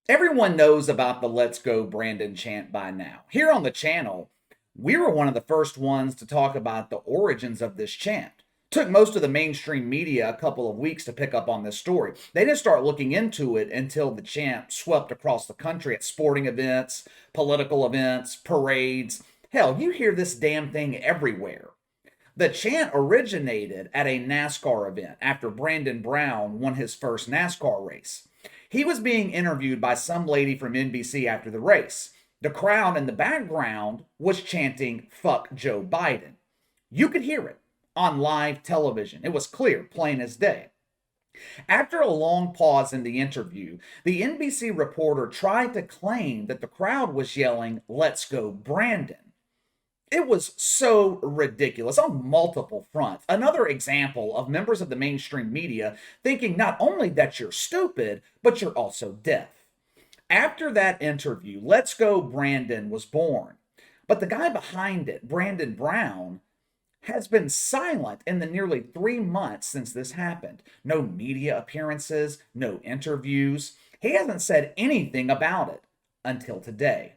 Everyone knows about the Let's Go Brandon chant by now. Here on the channel, we were one of the first ones to talk about the origins of this chant. Took most of the mainstream media a couple of weeks to pick up on this story. They didn't start looking into it until the chant swept across the country at sporting events, political events, parades. Hell, you hear this damn thing everywhere. The chant originated at a NASCAR event after Brandon Brown won his first NASCAR race. He was being interviewed by some lady from NBC after the race. The crowd in the background was chanting, "Fuck Joe Biden." You could hear it on live television. It was clear, plain as day. After a long pause in the interview, the NBC reporter tried to claim that the crowd was yelling, "Let's go Brandon." It was so ridiculous on multiple fronts. Another example of members of the mainstream media thinking not only that you're stupid, but you're also deaf. After that interview, Let's Go Brandon was born. But the guy behind it, Brandon Brown, has been silent in the nearly 3 months since this happened. No media appearances, no interviews. He hasn't said anything about it until today.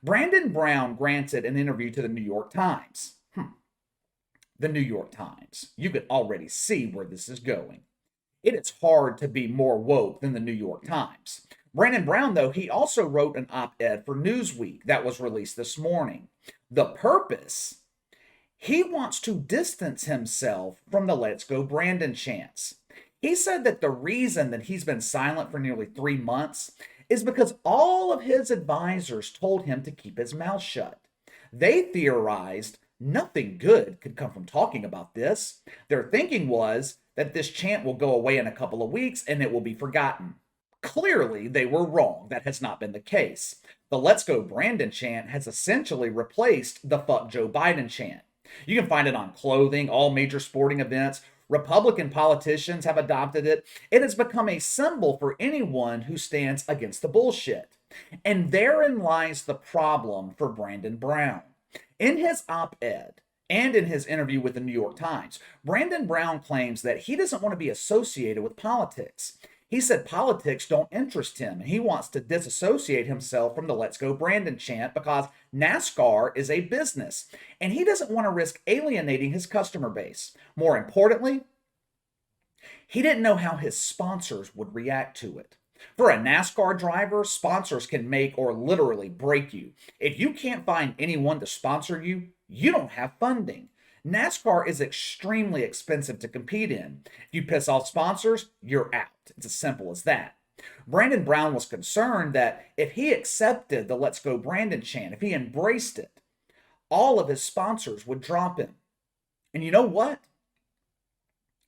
Brandon Brown granted an interview to the New York Times. The New York Times. You can already see where this is going. It is hard to be more woke than the New York Times. Brandon Brown, though, he also wrote an op-ed for Newsweek that was released this morning. The purpose? He wants to distance himself from the Let's Go Brandon chants. He said that the reason that he's been silent for nearly 3 months is because all of his advisors told him to keep his mouth shut. They theorized nothing good could come from talking about this. Their thinking was that this chant will go away in a couple of weeks and it will be forgotten. Clearly, they were wrong. That has not been the case. The Let's Go Brandon chant has essentially replaced the Fuck Joe Biden chant. You can find it on clothing, all major sporting events. Republican politicians have adopted it. It has become a symbol for anyone who stands against the bullshit. And therein lies the problem for Brandon Brown. In his op-ed and in his interview with the New York Times, Brandon Brown claims that he doesn't want to be associated with politics. He said politics don't interest him, and he wants to disassociate himself from the Let's Go Brandon chant because NASCAR is a business, and he doesn't want to risk alienating his customer base. More importantly, he didn't know how his sponsors would react to it. For a NASCAR driver, sponsors can make or literally break you. If you can't find anyone to sponsor you, you don't have funding. NASCAR is extremely expensive to compete in. If you piss off sponsors, you're out. It's as simple as that. Brandon Brown was concerned that if he accepted the Let's Go Brandon chant, if he embraced it, all of his sponsors would drop him. And you know what?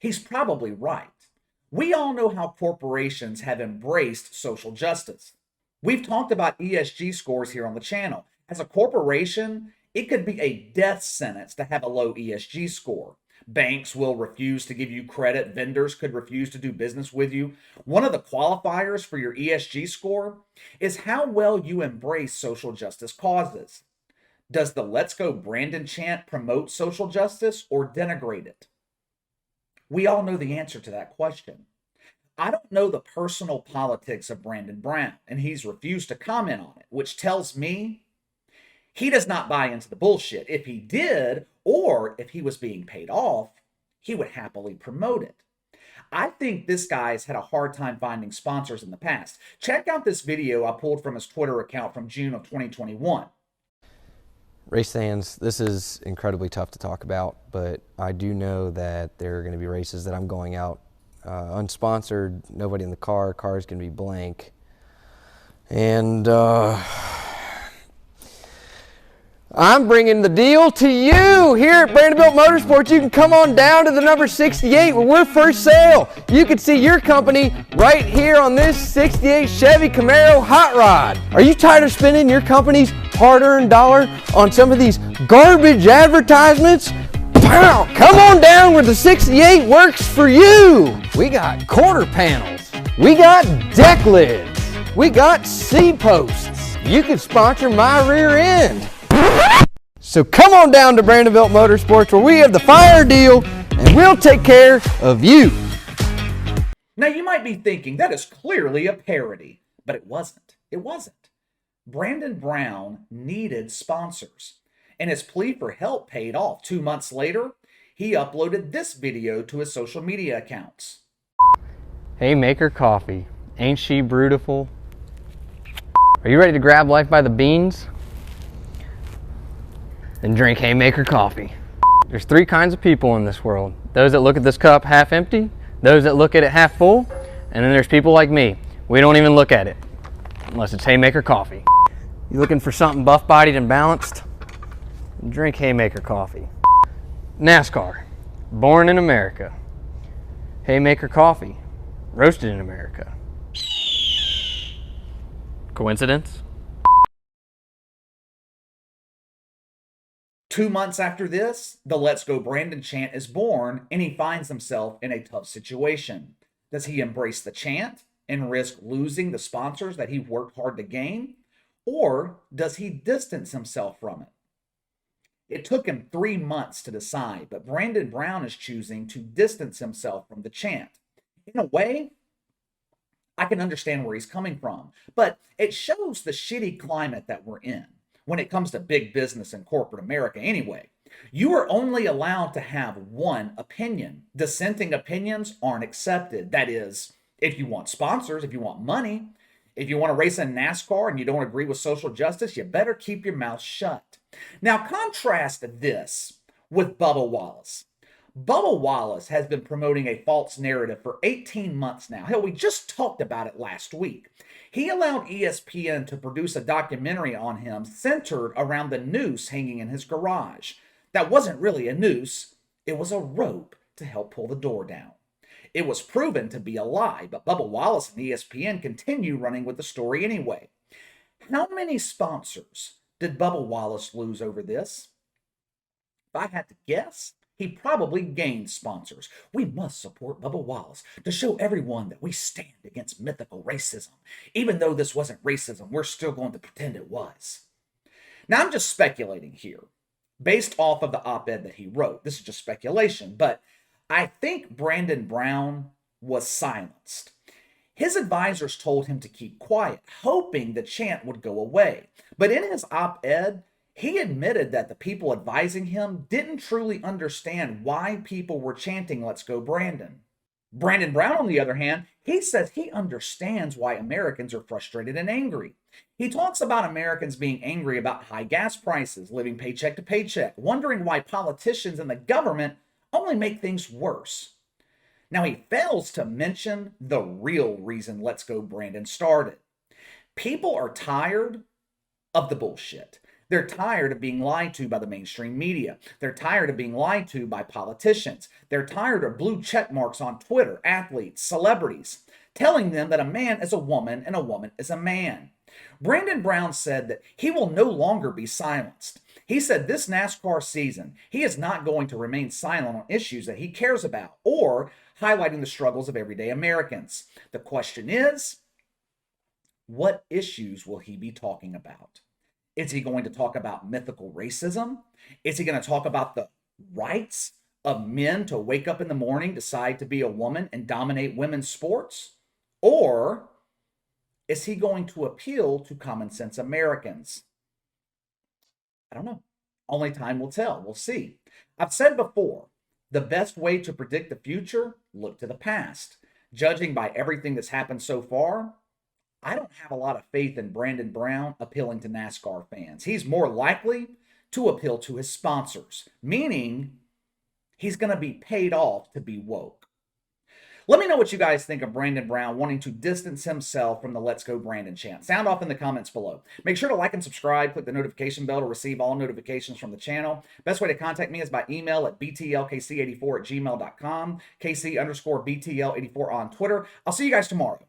He's probably right. We all know how corporations have embraced social justice. We've talked about ESG scores here on the channel. As a corporation, it could be a death sentence to have a low ESG score. Banks will refuse to give you credit. Vendors could refuse to do business with you. One of the qualifiers for your ESG score is how well you embrace social justice causes. Does the Let's Go Brandon chant promote social justice or denigrate it? We all know the answer to that question. I don't know the personal politics of Brandon Brown, and he's refused to comment on it, which tells me he does not buy into the bullshit. If he did, or if he was being paid off, he would happily promote it. I think this guy's had a hard time finding sponsors in the past. Check out this video I pulled from his Twitter account from June of 2021. Race fans, this is incredibly tough to talk about, but I do know that there are going to be races that I'm going out unsponsored, nobody in the car, car's going to be blank. And I'm bringing the deal to you here at Brandon Motorsports. You can come on down to the number 68 where we're for sale. You can see your company right here on this 68 Chevy Camaro Hot Rod. Are you tired of spending your company's hard-earned dollar on some of these garbage advertisements? Pow! Come on down where the 68 works for you. We got quarter panels. We got deck lids. We got C-posts. You can sponsor my rear end. So come on down to Brandonville Motorsports where we have the fire deal and we'll take care of you. Now you might be thinking that is clearly a parody, But it wasn't. It wasn't. Brandon Brown needed sponsors, and his plea for help paid off. 2 months later, he uploaded this video to his social media accounts. Hey, Maker Coffee, ain't she beautiful? Are you ready to grab life by the beans? Then drink Haymaker Coffee. There's three kinds of people in this world. Those that look at this cup half empty, those that look at it half full, and then there's people like me. We don't even look at it, unless it's Haymaker Coffee. You looking for something buff-bodied and balanced? Drink Haymaker Coffee. NASCAR, born in America. Haymaker Coffee, roasted in America. Coincidence? 2 months after this, the Let's Go Brandon chant is born, and he finds himself in a tough situation. Does he embrace the chant and risk losing the sponsors that he worked hard to gain? Or does he distance himself from it? It took him 3 months to decide, but Brandon Brown is choosing to distance himself from the chant. In a way, I can understand where he's coming from, but it shows the shitty climate that we're in when it comes to big business and corporate America anyway. You are only allowed to have one opinion. Dissenting opinions aren't accepted. That is, if you want sponsors, if you want money, if you want to race in NASCAR and you don't agree with social justice, you better keep your mouth shut. Now contrast this with Bubba Wallace. Bubba Wallace has been promoting a false narrative for 18 months now. Hell, we just talked about it last week. He allowed ESPN to produce a documentary on him centered around the noose hanging in his garage. That wasn't really a noose, it was a rope to help pull the door down. It was proven to be a lie, but Bubba Wallace and ESPN continue running with the story anyway. How many sponsors did Bubba Wallace lose over this? If I had to guess, he probably gained sponsors. We must support Bubba Wallace to show everyone that we stand against mythical racism. Even though this wasn't racism, we're still going to pretend it was. Now, I'm just speculating here, based off of the op-ed that he wrote. This is just speculation, but I think Brandon Brown was silenced. His advisors told him to keep quiet, hoping the chant would go away. But in his op-ed, he admitted that the people advising him didn't truly understand why people were chanting, "Let's go Brandon." Brandon Brown, on the other hand, he says he understands why Americans are frustrated and angry. He talks about Americans being angry about high gas prices, living paycheck to paycheck, wondering why politicians and the government only make things worse. Now, he fails to mention the real reason Let's Go Brandon started. People are tired of the bullshit. They're tired of being lied to by the mainstream media. They're tired of being lied to by politicians. They're tired of blue check marks on Twitter, athletes, celebrities, telling them that a man is a woman and a woman is a man. Brandon Brown said that he will no longer be silenced. He said this NASCAR season, he is not going to remain silent on issues that he cares about or highlighting the struggles of everyday Americans. The question is, what issues will he be talking about? Is he going to talk about mythical racism? Is he going to talk about the rights of men to wake up in the morning, decide to be a woman, and dominate women's sports? Or is he going to appeal to common sense Americans? I don't know. Only time will tell. We'll see. I've said before, the best way to predict the future, look to the past. Judging by everything that's happened so far, I don't have a lot of faith in Brandon Brown appealing to NASCAR fans. He's more likely to appeal to his sponsors, meaning he's going to be paid off to be woke. Let me know what you guys think of Brandon Brown wanting to distance himself from the Let's Go Brandon chant. Sound off in the comments below. Make sure to like and subscribe. Click the notification bell to receive all notifications from the channel. Best way to contact me is by email at btlkc84@gmail.com, KC_BTL84 on Twitter. I'll see you guys tomorrow.